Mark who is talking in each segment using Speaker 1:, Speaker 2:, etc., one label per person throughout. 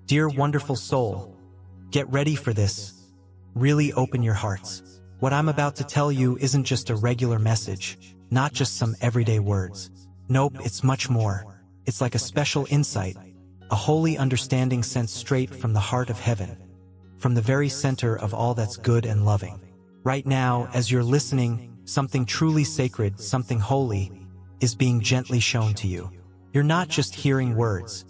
Speaker 1: Dear wonderful soul, get ready for this. Really open your hearts. What I'm about to tell you isn't just a regular message, not just some everyday words. Nope, it's much more. It's like a special insight, a holy understanding sent straight from the heart of heaven, from the very center of all that's good and loving. Right now, as you're listening, something truly sacred, something holy, is being gently shown to you. You're not just hearing words.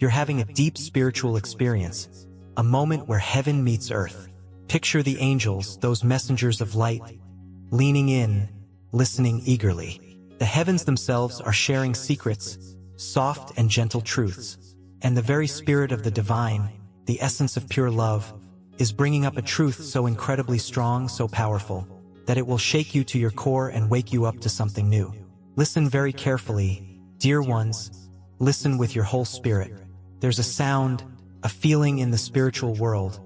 Speaker 1: You're having a deep spiritual experience, a moment where heaven meets earth. Picture the angels, those messengers of light, leaning in, listening eagerly. The heavens themselves are sharing secrets, soft and gentle truths. And the very spirit of the divine, the essence of pure love, is bringing up a truth so incredibly strong, so powerful, that it will shake you to your core and wake you up to something new. Listen very carefully, dear ones. Listen with your whole spirit. There's a sound, a feeling in the spiritual world,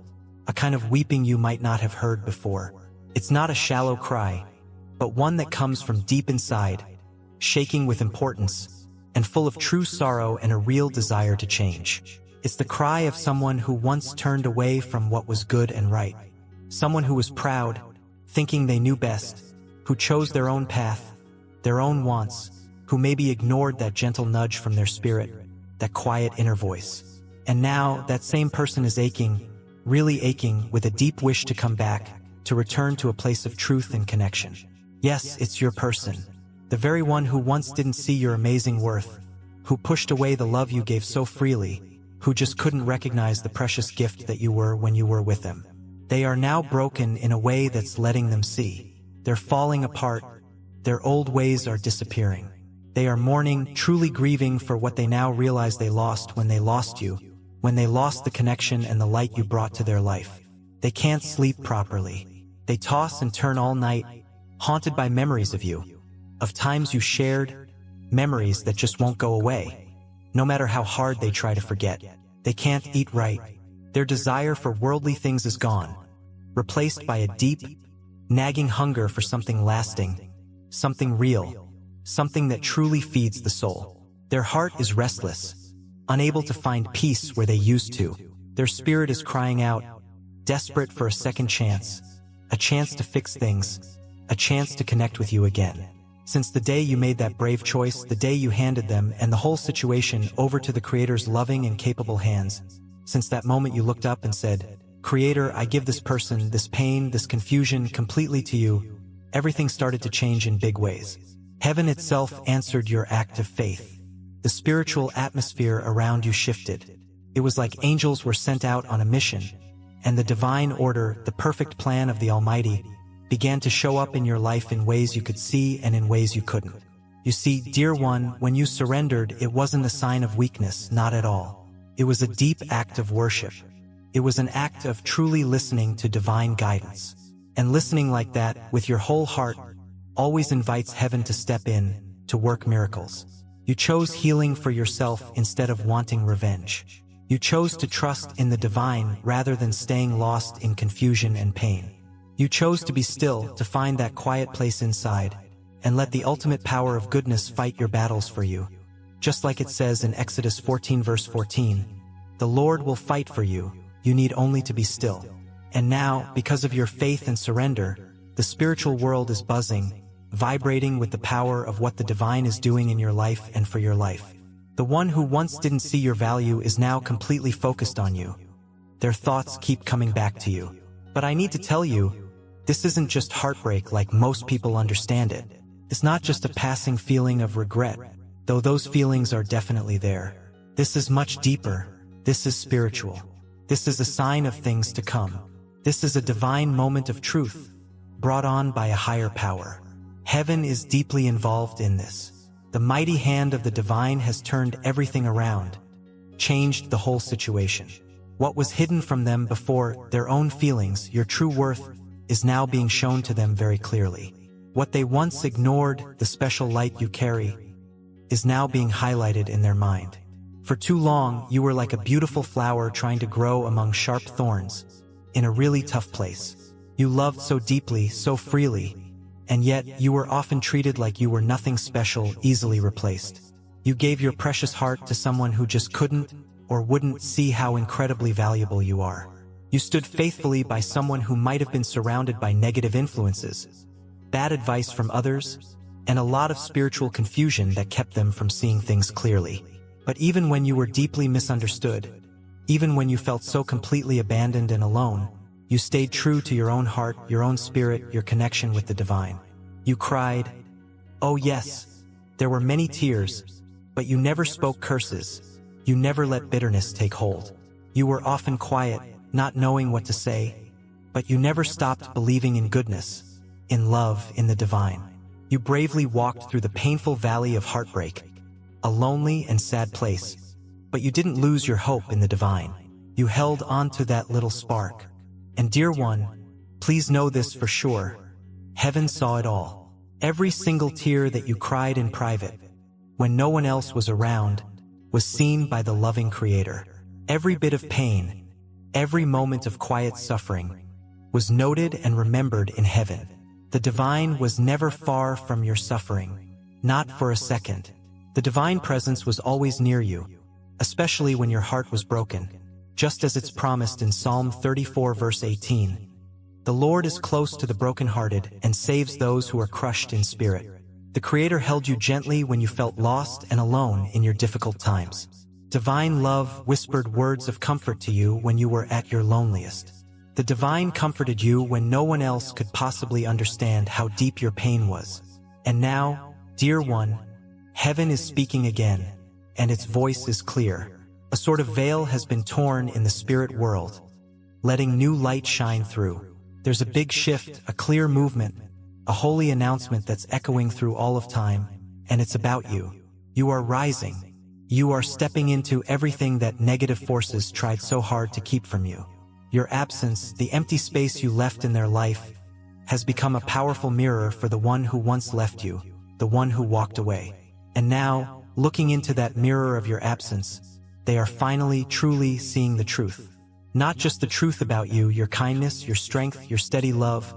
Speaker 1: a kind of weeping you might not have heard before. It's not a shallow cry, but one that comes from deep inside, shaking with importance, and full of true sorrow and a real desire to change. It's the cry of someone who once turned away from what was good and right. Someone who was proud, thinking they knew best, who chose their own path, their own wants, who maybe ignored that gentle nudge from their spirit, that quiet inner voice. And now, that same person is aching, really aching, with a deep wish to come back, to return to a place of truth and connection. Yes, it's your person. The very one who once didn't see your amazing worth, who pushed away the love you gave so freely, who just couldn't recognize the precious gift that you were when you were with them. They are now broken in a way that's letting them see. They're falling apart. Their old ways are disappearing. They are mourning, truly grieving for what they now realize they lost when they lost you, when they lost the connection and the light you brought to their life. They can't sleep properly. They toss and turn all night, haunted by memories of you, of times you shared, memories that just won't go away. No matter how hard they try to forget, they can't eat right. Their desire for worldly things is gone, replaced by a deep, nagging hunger for something lasting, something real, something that truly feeds the soul. Their heart is restless, unable to find peace where they used to. Their spirit is crying out, desperate for a second chance, a chance to fix things, a chance to connect with you again. Since the day you made that brave choice, the day you handed them and the whole situation over to the Creator's loving and capable hands, since that moment you looked up and said, Creator, I give this person, this pain, this confusion completely to you, everything started to change in big ways. Heaven itself answered your act of faith. The spiritual atmosphere around you shifted. It was like angels were sent out on a mission, and the divine order, the perfect plan of the Almighty, began to show up in your life in ways you could see and in ways you couldn't. You see, dear one, when you surrendered, it wasn't a sign of weakness, not at all. It was a deep act of worship. It was an act of truly listening to divine guidance. And listening like that, with your whole heart, always invites heaven to step in, to work miracles. You chose healing for yourself instead of wanting revenge. You chose to trust in the divine rather than staying lost in confusion and pain. You chose to be still, to find that quiet place inside, and let the ultimate power of goodness fight your battles for you. Just like it says in Exodus 14 verse 14, the Lord will fight for you, you need only to be still. And now, because of your faith and surrender, the spiritual world is buzzing, vibrating with the power of what the divine is doing in your life and for your life. The one who once didn't see your value is now completely focused on you. Their thoughts keep coming back to you. But I need to tell you, this isn't just heartbreak like most people understand it. It's not just a passing feeling of regret, though those feelings are definitely there. This is much deeper. This is spiritual. This is a sign of things to come. This is a divine moment of truth, brought on by a higher power. Heaven is deeply involved in this. The mighty hand of the divine has turned everything around, changed the whole situation. What was hidden from them before, their own feelings, your true worth, is now being shown to them very clearly. What they once ignored, the special light you carry, is now being highlighted in their mind. For too long, you were like a beautiful flower trying to grow among sharp thorns, in a really tough place. You loved so deeply, so freely, and yet you were often treated like you were nothing special, easily replaced. You gave your precious heart to someone who just couldn't, or wouldn't see how incredibly valuable you are. You stood faithfully by someone who might have been surrounded by negative influences, bad advice from others, and a lot of spiritual confusion that kept them from seeing things clearly. But even when you were deeply misunderstood, even when you felt so completely abandoned and alone, you stayed true to your own heart, your own spirit, your connection with the divine. You cried. Oh yes, there were many tears, but you never spoke curses. You never let bitterness take hold. You were often quiet, not knowing what to say, but you never stopped believing in goodness, in love, in the divine. You bravely walked through the painful valley of heartbreak, a lonely and sad place, but you didn't lose your hope in the divine. You held on to that little spark. And dear one, please know this for sure. Heaven saw it all. Every single tear that you cried in private, when no one else was around, was seen by the loving Creator. Every bit of pain, every moment of quiet suffering, was noted and remembered in heaven. The divine was never far from your suffering, not for a second. The divine presence was always near you, especially when your heart was broken. Just as it's promised in Psalm 34 verse 18, the Lord is close to the brokenhearted and saves those who are crushed in spirit. The Creator held you gently when you felt lost and alone in your difficult times. Divine love whispered words of comfort to you when you were at your loneliest. The divine comforted you when no one else could possibly understand how deep your pain was. And now, dear one, heaven is speaking again, and its voice is clear. A sort of veil has been torn in the spirit world, letting new light shine through. There's a big shift, a clear movement, a holy announcement that's echoing through all of time, and it's about you. You are rising. You are stepping into everything that negative forces tried so hard to keep from you. Your absence, the empty space you left in their life, has become a powerful mirror for the one who once left you, the one who walked away. And now, looking into that mirror of your absence, they are finally, truly seeing the truth. Not just the truth about you, your kindness, your strength, your steady love,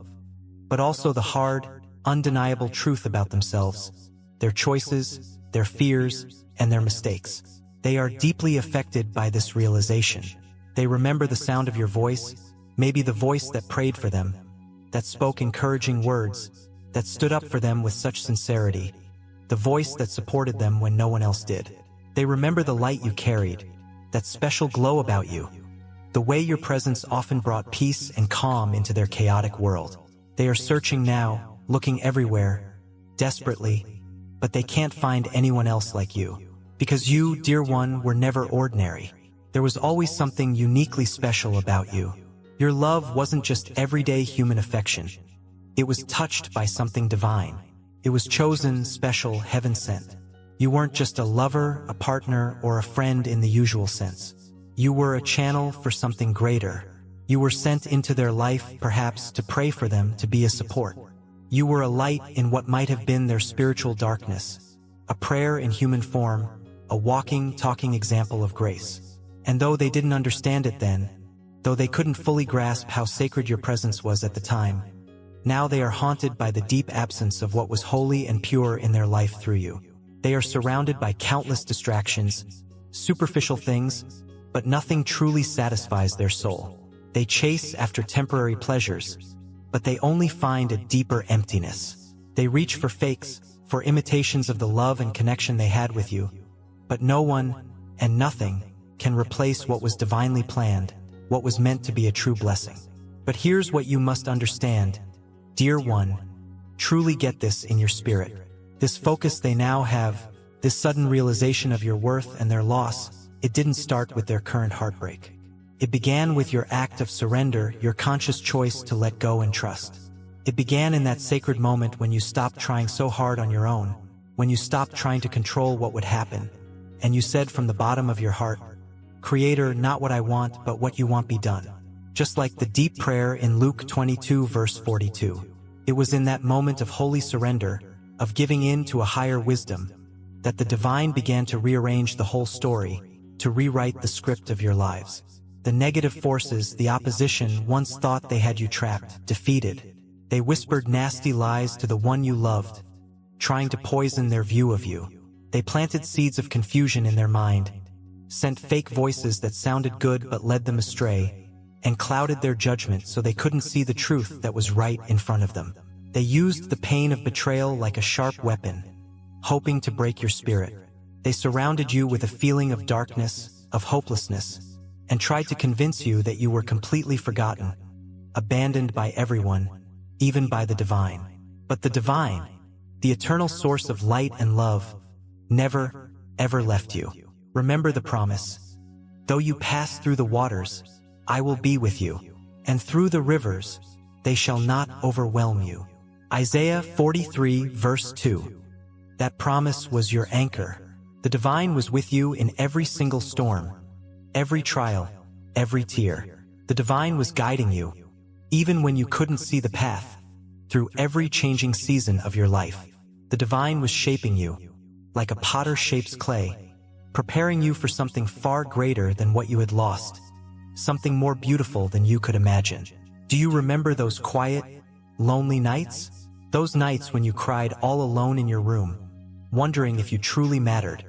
Speaker 1: but also the hard, undeniable truth about themselves, their choices, their fears, and their mistakes. They are deeply affected by this realization. They remember the sound of your voice, maybe the voice that prayed for them, that spoke encouraging words, that stood up for them with such sincerity, the voice that supported them when no one else did. They remember the light you carried, that special glow about you, the way your presence often brought peace and calm into their chaotic world. They are searching now, looking everywhere, desperately, but they can't find anyone else like you. Because you, dear one, were never ordinary. There was always something uniquely special about you. Your love wasn't just everyday human affection. It was touched by something divine. It was chosen, special, heaven-sent. You weren't just a lover, a partner, or a friend in the usual sense. You were a channel for something greater. You were sent into their life, perhaps, to pray for them, to be a support. You were a light in what might have been their spiritual darkness, a prayer in human form, a walking, talking example of grace. And though they didn't understand it then, though they couldn't fully grasp how sacred your presence was at the time, now they are haunted by the deep absence of what was holy and pure in their life through you. They are surrounded by countless distractions, superficial things, but nothing truly satisfies their soul. They chase after temporary pleasures, but they only find a deeper emptiness. They reach for fakes, for imitations of the love and connection they had with you, but no one and nothing can replace what was divinely planned, what was meant to be a true blessing. But here's what you must understand, dear one, truly get this in your spirit. This focus they now have, this sudden realization of your worth and their loss, it didn't start with their current heartbreak. It began with your act of surrender, your conscious choice to let go and trust. It began in that sacred moment when you stopped trying so hard on your own, when you stopped trying to control what would happen, and you said from the bottom of your heart, Creator, not what I want, but what you want be done. Just like the deep prayer in Luke 22 verse 42. It was in that moment of holy surrender, of giving in to a higher wisdom, that the divine began to rearrange the whole story, to rewrite the script of your lives. The negative forces, the opposition, once thought they had you trapped, defeated. They whispered nasty lies to the one you loved, trying to poison their view of you. They planted seeds of confusion in their mind, sent fake voices that sounded good but led them astray, and clouded their judgment so they couldn't see the truth that was right in front of them. They used the pain of betrayal like a sharp weapon, hoping to break your spirit. They surrounded you with a feeling of darkness, of hopelessness, and tried to convince you that you were completely forgotten, abandoned by everyone, even by the divine. But the divine, the eternal source of light and love, never, ever left you. Remember the promise. Though you pass through the waters, I will be with you, and through the rivers, they shall not overwhelm you. Isaiah 43 verse 2. That promise was your anchor. The divine was with you in every single storm, every trial, every tear. The divine was guiding you, even when you couldn't see the path, through every changing season of your life. The divine was shaping you, like a potter shapes clay, preparing you for something far greater than what you had lost, something more beautiful than you could imagine. Do you remember those quiet, lonely nights? Those nights when you cried all alone in your room, wondering if you truly mattered,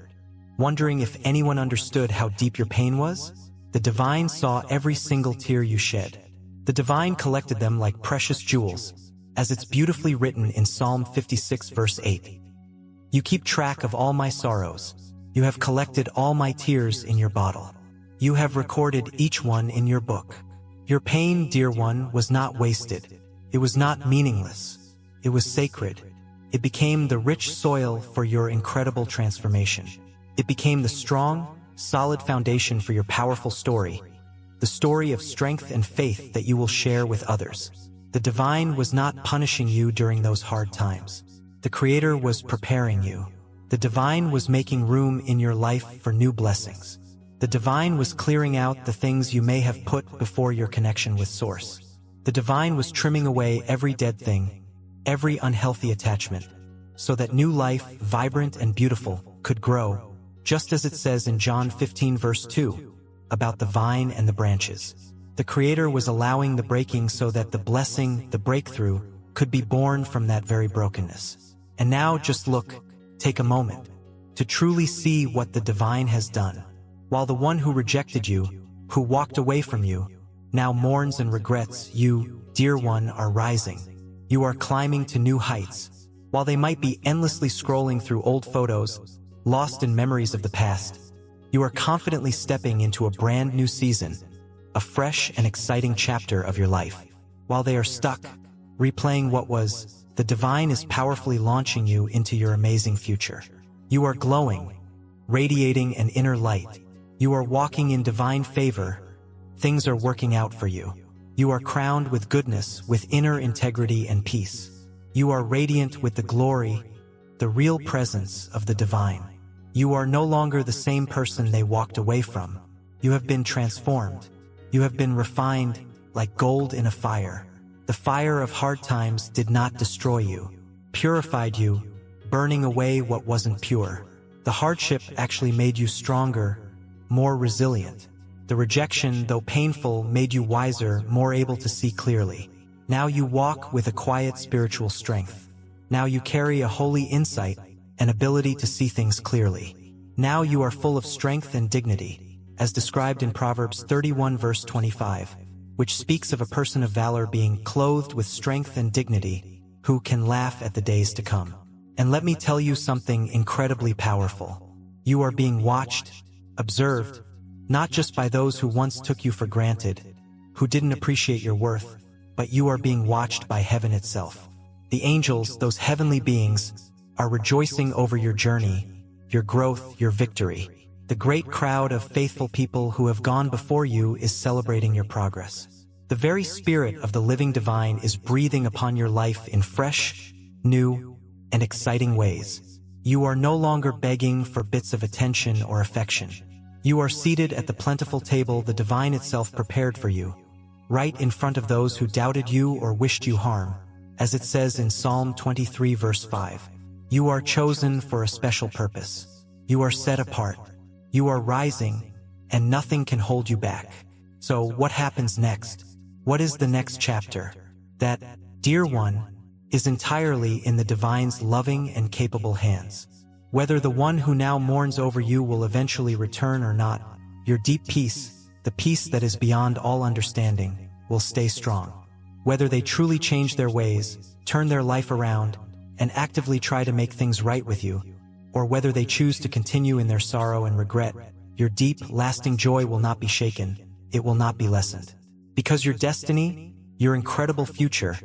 Speaker 1: wondering if anyone understood how deep your pain was? The divine saw every single tear you shed. The divine collected them like precious jewels, as it's beautifully written in Psalm 56 verse 8. You keep track of all my sorrows. You have collected all my tears in your bottle. You have recorded each one in your book. Your pain, dear one, was not wasted. It was not meaningless. It was sacred. It became the rich soil for your incredible transformation. It became the strong, solid foundation for your powerful story, the story of strength and faith that you will share with others. The divine was not punishing you during those hard times. The Creator was preparing you. The divine was making room in your life for new blessings. The divine was clearing out the things you may have put before your connection with Source. The divine was trimming away every dead thing, every unhealthy attachment, so that new life, vibrant and beautiful, could grow, just as it says in John 15 verse 2, about the vine and the branches. The Creator was allowing the breaking so that the blessing, the breakthrough, could be born from that very brokenness. And now just look, take a moment, to truly see what the divine has done. While the one who rejected you, who walked away from you, now mourns and regrets, you, dear one, are rising. You are climbing to new heights. While they might be endlessly scrolling through old photos, lost in memories of the past, you are confidently stepping into a brand new season, a fresh and exciting chapter of your life. While they are stuck, replaying what was, the divine is powerfully launching you into your amazing future. You are glowing, radiating an inner light. You are walking in divine favor. Things are working out for you. You are crowned with goodness, with inner integrity and peace. You are radiant with the glory, the real presence of the divine. You are no longer the same person they walked away from. You have been transformed. You have been refined like gold in a fire. The fire of hard times did not destroy you, purified you, burning away what wasn't pure. The hardship actually made you stronger, more resilient. The rejection, though painful, made you wiser, more able to see clearly. Now you walk with a quiet spiritual strength. Now you carry a holy insight, an ability to see things clearly. Now you are full of strength and dignity, as described in Proverbs 31 verse 25, which speaks of a person of valor being clothed with strength and dignity, who can laugh at the days to come. And let me tell you something incredibly powerful. You are being watched, observed, not just by those who once took you for granted, who didn't appreciate your worth, but you are being watched by heaven itself. The angels, those heavenly beings, are rejoicing over your journey, your growth, your victory. The great crowd of faithful people who have gone before you is celebrating your progress. The very spirit of the living divine is breathing upon your life in fresh, new, and exciting ways. You are no longer begging for bits of attention or affection. You are seated at the plentiful table the divine itself prepared for you, right in front of those who doubted you or wished you harm, as it says in Psalm 23 verse 5. You are chosen for a special purpose. You are set apart. You are rising, and nothing can hold you back. So what happens next? What is the next chapter? That, dear one, is entirely in the divine's loving and capable hands. Whether the one who now mourns over you will eventually return or not, your deep peace, the peace that is beyond all understanding, will stay strong. Whether they truly change their ways, turn their life around, and actively try to make things right with you, or whether they choose to continue in their sorrow and regret, your deep, lasting joy will not be shaken, it will not be lessened. Because your destiny, your incredible future,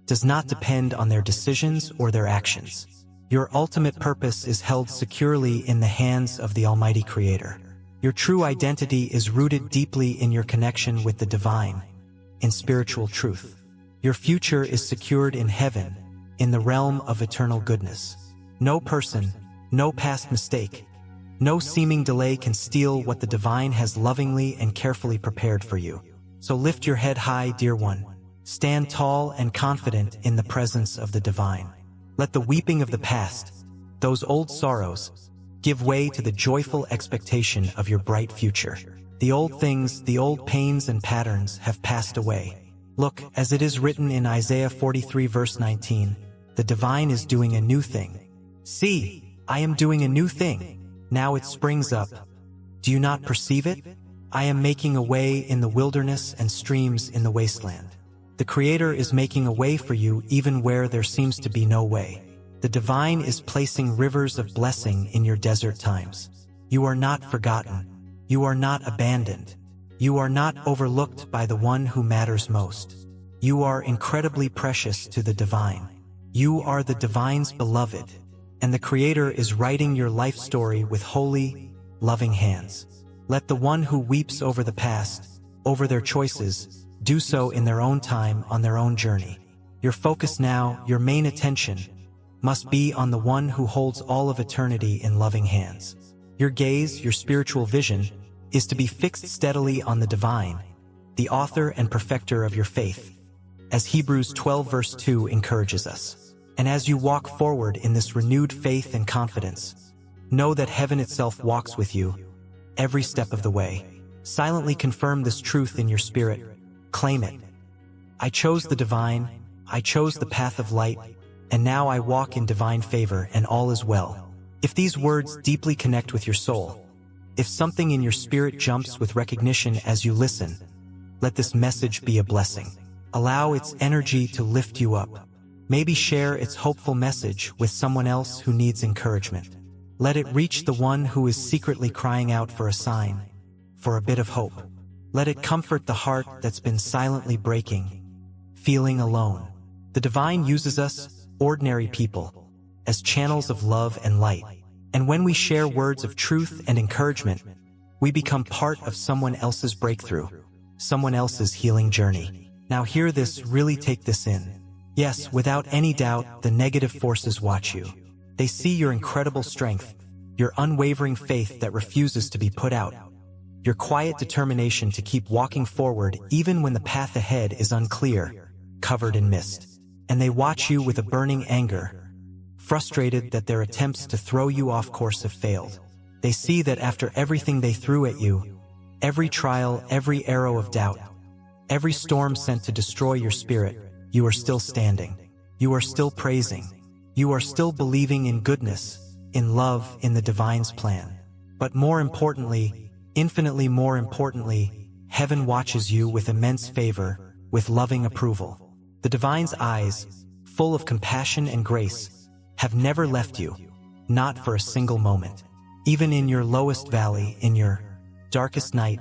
Speaker 1: does not depend on their decisions or their actions. Your ultimate purpose is held securely in the hands of the Almighty Creator. Your true identity is rooted deeply in your connection with the divine, in spiritual truth. Your future is secured in heaven, in the realm of eternal goodness. No person, no past mistake, no seeming delay can steal what the divine has lovingly and carefully prepared for you. So lift your head high, dear one. Stand tall and confident in the presence of the divine. Let the weeping of the past, those old sorrows, give way to the joyful expectation of your bright future. The old things, the old pains and patterns have passed away. Look, as it is written in Isaiah 43 verse 19, the divine is doing a new thing. See, I am doing a new thing. Now it springs up. Do you not perceive it? I am making a way in the wilderness and streams in the wasteland. The Creator is making a way for you even where there seems to be no way. The divine is placing rivers of blessing in your desert times. You are not forgotten. You are not abandoned. You are not overlooked by the one who matters most. You are incredibly precious to the divine. You are the divine's beloved, and the Creator is writing your life story with holy, loving hands. Let the one who weeps over the past, over their choices, do so in their own time on their own journey. Your focus now, your main attention, must be on the one who holds all of eternity in loving hands. Your gaze, your spiritual vision, is to be fixed steadily on the divine, the author and perfecter of your faith, as Hebrews 12 verse 2 encourages us. And as you walk forward in this renewed faith and confidence, know that heaven itself walks with you every step of the way. Silently confirm this truth in your spirit. Claim it. I chose the divine, I chose the path of light, and now I walk in divine favor and all is well. If these words deeply connect with your soul, if something in your spirit jumps with recognition as you listen, let this message be a blessing. Allow its energy to lift you up. Maybe share its hopeful message with someone else who needs encouragement. Let it reach the one who is secretly crying out for a sign, for a bit of hope. Let it comfort the heart that's been silently breaking, feeling alone. The divine uses us, ordinary people, as channels of love and light. And when we share words of truth and encouragement, we become part of someone else's breakthrough, someone else's healing journey. Now hear this, really take this in. Yes, without any doubt, the negative forces watch you. They see your incredible strength, your unwavering faith that refuses to be put out, your quiet determination to keep walking forward even when the path ahead is unclear, covered in mist. And they watch you with a burning anger, frustrated that their attempts to throw you off course have failed. They see that after everything they threw at you, every trial, every arrow of doubt, every storm sent to destroy your spirit, you are still standing. You are still praising. You are still believing in goodness, in love, in the divine's plan. But more importantly, infinitely more importantly, heaven watches you with immense favor, with loving approval. The divine's eyes, full of compassion and grace, have never left you, not for a single moment. Even in your lowest valley, in your darkest night,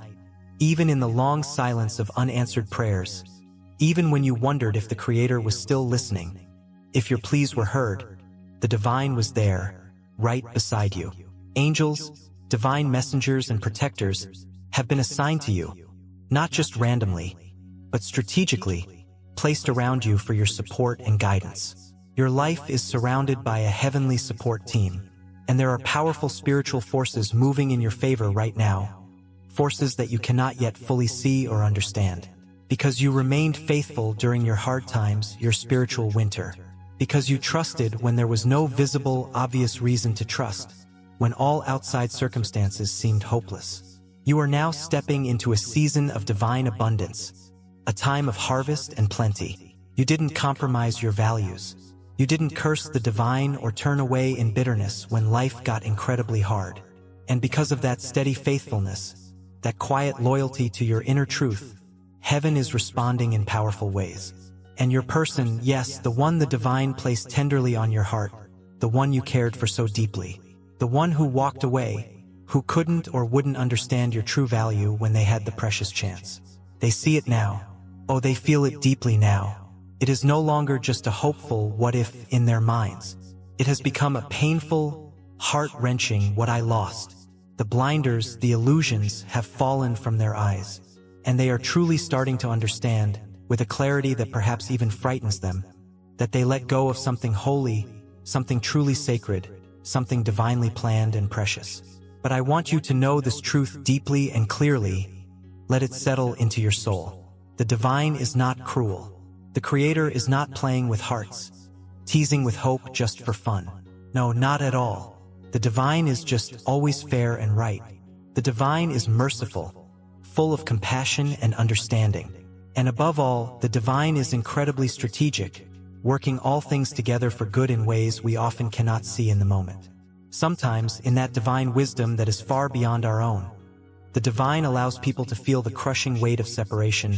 Speaker 1: even in the long silence of unanswered prayers, even when you wondered if the Creator was still listening, if your pleas were heard, the divine was there, right beside you. Angels, divine messengers and protectors have been assigned to you, not just randomly, but strategically, placed around you for your support and guidance. Your life is surrounded by a heavenly support team, and there are powerful spiritual forces moving in your favor right now, forces that you cannot yet fully see or understand. Because you remained faithful during your hard times, your spiritual winter. Because you trusted when there was no visible, obvious reason to trust, when all outside circumstances seemed hopeless. You are now stepping into a season of divine abundance, a time of harvest and plenty. You didn't compromise your values. You didn't curse the divine or turn away in bitterness when life got incredibly hard. And because of that steady faithfulness, that quiet loyalty to your inner truth, heaven is responding in powerful ways. And your person, yes, the one the divine placed tenderly on your heart, the one you cared for so deeply, the one who walked away, who couldn't or wouldn't understand your true value when they had the precious chance. They see it now. Oh, they feel it deeply now. It is no longer just a hopeful what if in their minds. It has become a painful, heart-wrenching what I lost. The blinders, the illusions have fallen from their eyes, and they are truly starting to understand, with a clarity that perhaps even frightens them, that they let go of something holy, something truly sacred, something divinely planned and precious. But I want you to know this truth deeply and clearly. Let it settle into your soul. The divine is not cruel. The Creator is not playing with hearts, teasing with hope just for fun. No, not at all. The divine is just always fair and right. The divine is merciful, full of compassion and understanding. And above all, the divine is incredibly strategic, working all things together for good in ways we often cannot see in the moment. Sometimes, in that divine wisdom that is far beyond our own, the divine allows people to feel the crushing weight of separation,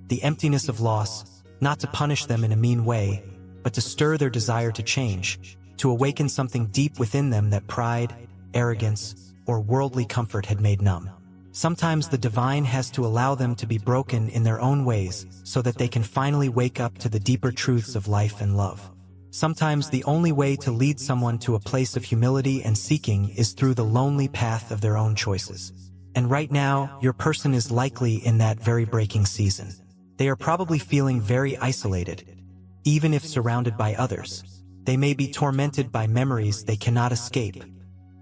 Speaker 1: the emptiness of loss, not to punish them in a mean way, but to stir their desire to change, to awaken something deep within them that pride, arrogance, or worldly comfort had made numb. Sometimes the divine has to allow them to be broken in their own ways so that they can finally wake up to the deeper truths of life and love. Sometimes the only way to lead someone to a place of humility and seeking is through the lonely path of their own choices. And right now, your person is likely in that very breaking season. They are probably feeling very isolated, even if surrounded by others. They may be tormented by memories they cannot escape,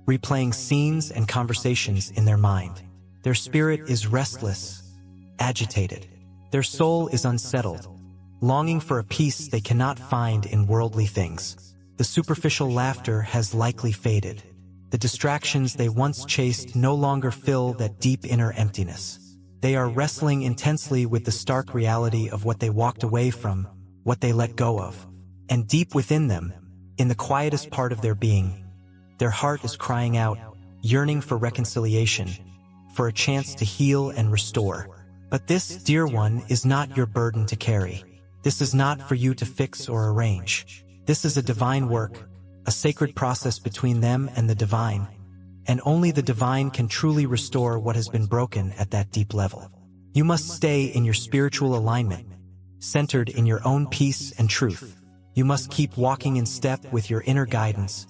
Speaker 1: replaying scenes and conversations in their mind. Their spirit is restless, agitated. Their soul is unsettled, longing for a peace they cannot find in worldly things. The superficial laughter has likely faded. The distractions they once chased no longer fill that deep inner emptiness. They are wrestling intensely with the stark reality of what they walked away from, what they let go of. And deep within them, in the quietest part of their being, their heart is crying out, yearning for reconciliation, for a chance to heal and restore. But this, dear one, is not your burden to carry. This is not for you to fix or arrange. This is a divine work, a sacred process between them and the divine. And only the divine can truly restore what has been broken at that deep level. You must stay in your spiritual alignment, centered in your own peace and truth. You must keep walking in step with your inner guidance,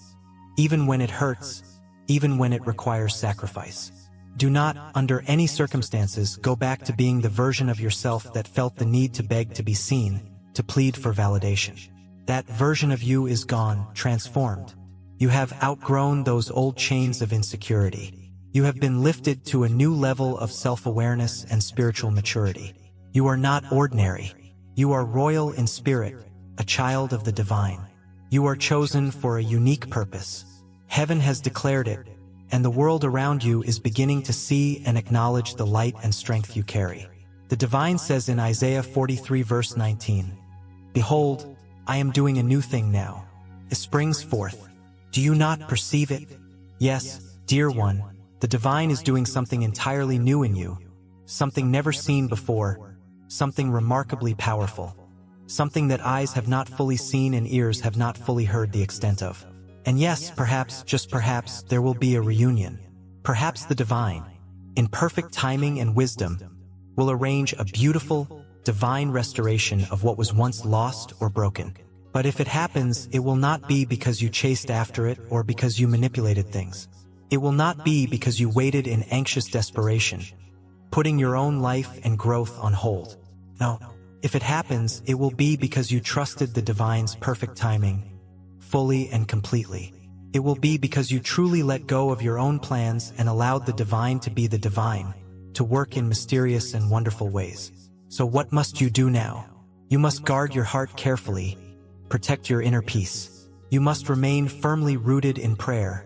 Speaker 1: even when it hurts, even when it requires sacrifice. Do not, under any circumstances, go back to being the version of yourself that felt the need to beg to be seen, to plead for validation. That version of you is gone, transformed. You have outgrown those old chains of insecurity. You have been lifted to a new level of self-awareness and spiritual maturity. You are not ordinary. You are royal in spirit, a child of the divine. You are chosen for a unique purpose. Heaven has declared it, and the world around you is beginning to see and acknowledge the light and strength you carry. The divine says in Isaiah 43 verse 19, "Behold, I am doing a new thing now. It springs forth. Do you not perceive it?" Yes, dear one, the divine is doing something entirely new in you, something never seen before, something remarkably powerful, something that eyes have not fully seen and ears have not fully heard the extent of. And yes, perhaps, just perhaps, there will be a reunion. Perhaps the divine, in perfect timing and wisdom, will arrange a beautiful, divine restoration of what was once lost or broken. But if it happens, it will not be because you chased after it or because you manipulated things. It will not be because you waited in anxious desperation, putting your own life and growth on hold. No, if it happens, it will be because you trusted the divine's perfect timing, fully and completely. It will be because you truly let go of your own plans and allowed the divine to be the divine, to work in mysterious and wonderful ways. So what must you do now? You must guard your heart carefully, protect your inner peace. You must remain firmly rooted in prayer,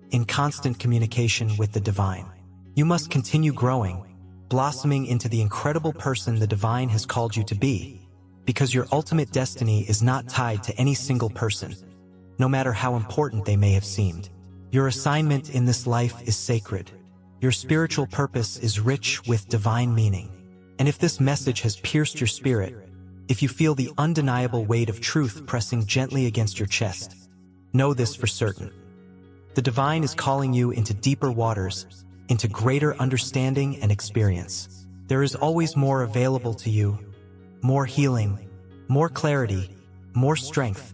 Speaker 1: in constant communication with the divine. You must continue growing, blossoming into the incredible person the divine has called you to be. because your ultimate destiny is not tied to any single person, no matter how important they may have seemed. Your assignment in this life is sacred. Your spiritual purpose is rich with divine meaning. And if this message has pierced your spirit, if you feel the undeniable weight of truth pressing gently against your chest, know this for certain. The divine is calling you into deeper waters, into greater understanding and experience. There is always more available to you, more healing, more clarity, more strength,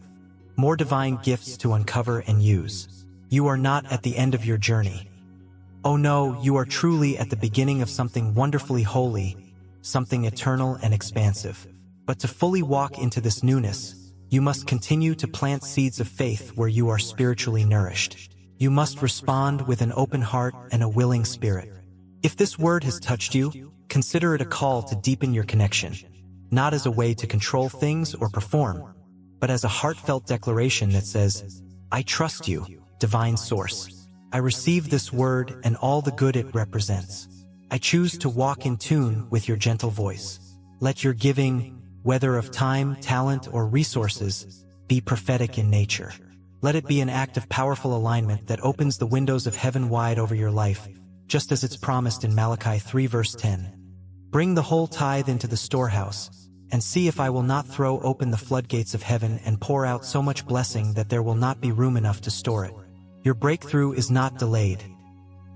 Speaker 1: more divine gifts to uncover and use. You are not at the end of your journey. Oh no, you are truly at the beginning of something wonderfully holy, something eternal and expansive. But to fully walk into this newness, you must continue to plant seeds of faith where you are spiritually nourished. You must respond with an open heart and a willing spirit. If this word has touched you, consider it a call to deepen your connection, not as a way to control things or perform, but as a heartfelt declaration that says, I trust you, divine source. I receive this word and all the good it represents. I choose to walk in tune with your gentle voice. Let your giving, whether of time, talent, or resources, be prophetic in nature. Let it be an act of powerful alignment that opens the windows of heaven wide over your life, just as it's promised in Malachi 3 verse 10. Bring the whole tithe into the storehouse, and see if I will not throw open the floodgates of heaven and pour out so much blessing that there will not be room enough to store it. Your breakthrough is not delayed.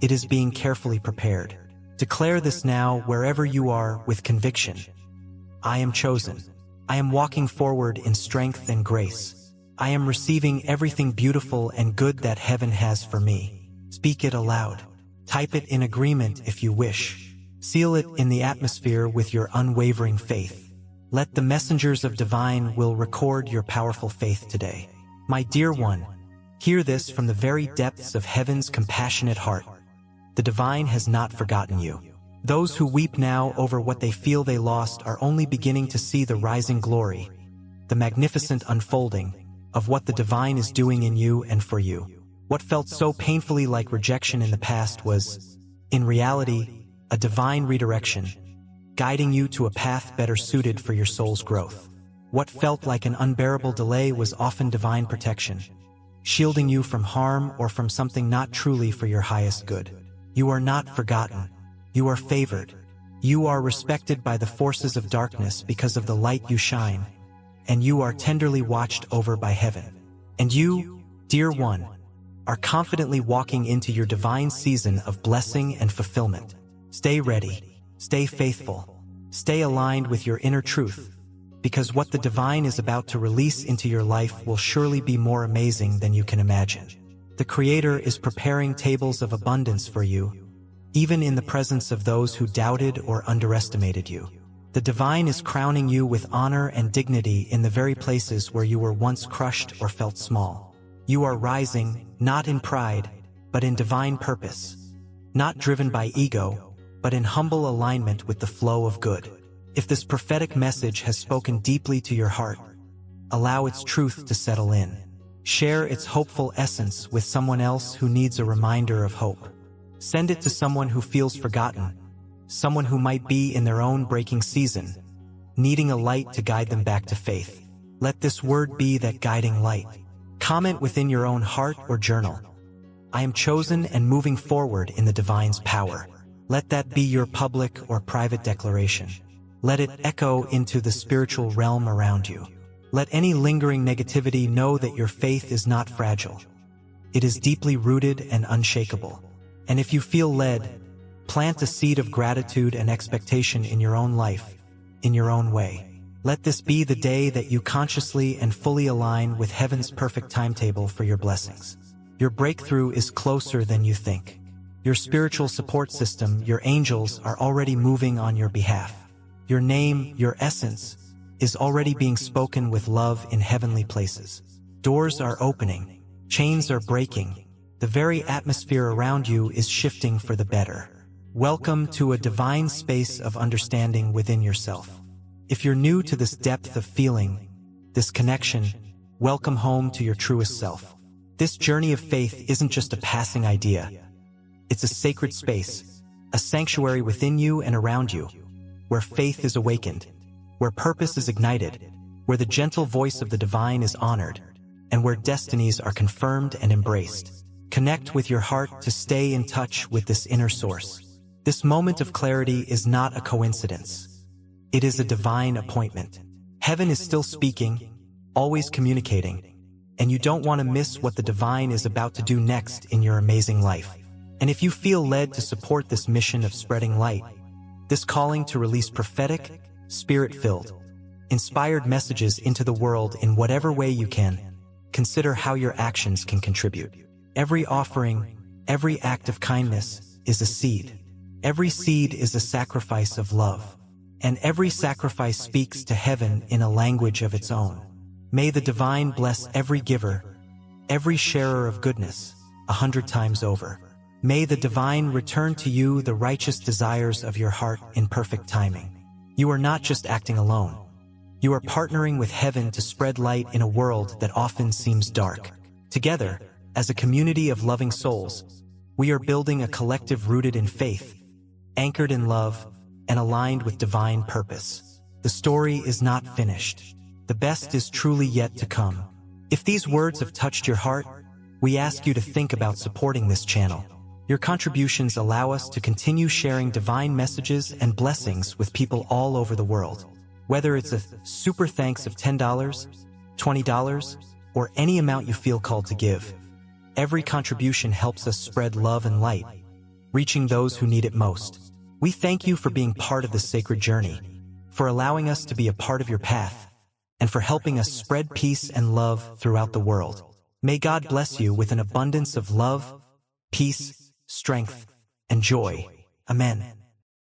Speaker 1: It is being carefully prepared. Declare this now wherever you are with conviction. I am chosen. I am walking forward in strength and grace. I am receiving everything beautiful and good that heaven has for me. Speak it aloud. Type it in agreement if you wish. Seal it in the atmosphere with your unwavering faith. Let the messengers of divine will record your powerful faith today. My dear one, hear this from the very depths of heaven's compassionate heart. The divine has not forgotten you. Those who weep now over what they feel they lost are only beginning to see the rising glory, the magnificent unfolding of what the divine is doing in you and for you. What felt so painfully like rejection in the past was, in reality, a divine redirection, guiding you to a path better suited for your soul's growth. What felt like an unbearable delay was often divine protection, shielding you from harm or from something not truly for your highest good. You are not forgotten. You are favored. You are respected by the forces of darkness because of the light you shine, and you are tenderly watched over by heaven. And you, dear one, are confidently walking into your divine season of blessing and fulfillment. Stay ready, stay faithful, stay aligned with your inner truth, because what the divine is about to release into your life will surely be more amazing than you can imagine. The Creator is preparing tables of abundance for you, even in the presence of those who doubted or underestimated you. The divine is crowning you with honor and dignity in the very places where you were once crushed or felt small. You are rising, not in pride, but in divine purpose, not driven by ego, but in humble alignment with the flow of good. If this prophetic message has spoken deeply to your heart, allow its truth to settle in. Share its hopeful essence with someone else who needs a reminder of hope. Send it to someone who feels forgotten, someone who might be in their own breaking season, needing a light to guide them back to faith. Let this word be that guiding light. Comment within your own heart or journal, I am chosen and moving forward in the divine's power. Let that be your public or private declaration. Let it echo into the spiritual realm around you. Let any lingering negativity know that your faith is not fragile. It is deeply rooted and unshakable. And if you feel led, plant a seed of gratitude and expectation in your own life, in your own way. Let this be the day that you consciously and fully align with heaven's perfect timetable for your blessings. Your breakthrough is closer than you think. Your spiritual support system, your angels, are already moving on your behalf. Your name, your essence, is already being spoken with love in heavenly places. Doors are opening. Chains are breaking. The very atmosphere around you is shifting for the better. Welcome to a divine space of understanding within yourself. If you're new to this depth of feeling, this connection, welcome home to your truest self. This journey of faith isn't just a passing idea. It's a sacred space, a sanctuary within you and around you, where faith is awakened, where purpose is ignited, where the gentle voice of the divine is honored, and where destinies are confirmed and embraced. Connect with your heart to stay in touch with this inner source. This moment of clarity is not a coincidence. It is a divine appointment. Heaven is still speaking, always communicating, and you don't want to miss what the divine is about to do next in your amazing life. And if you feel led to support this mission of spreading light, this calling to release prophetic, spirit-filled, inspired messages into the world in whatever way you can, consider how your actions can contribute. Every offering, every act of kindness is a seed. Every seed is a sacrifice of love. And every sacrifice speaks to heaven in a language of its own. May the divine bless every giver, every sharer of goodness, 100 times over. May the divine return to you the righteous desires of your heart in perfect timing. You are not just acting alone. You are partnering with heaven to spread light in a world that often seems dark. Together, as a community of loving souls, we are building a collective rooted in faith, anchored in love, and aligned with divine purpose. The story is not finished. The best is truly yet to come. If these words have touched your heart, we ask you to think about supporting this channel. Your contributions allow us to continue sharing divine messages and blessings with people all over the world. Whether it's a super thanks of $10, $20, or any amount you feel called to give, every contribution helps us spread love and light, reaching those who need it most. We thank you for being part of this sacred journey, for allowing us to be a part of your path, and for helping us spread peace and love throughout the world. May God bless you with an abundance of love, peace, strength, and joy. Amen.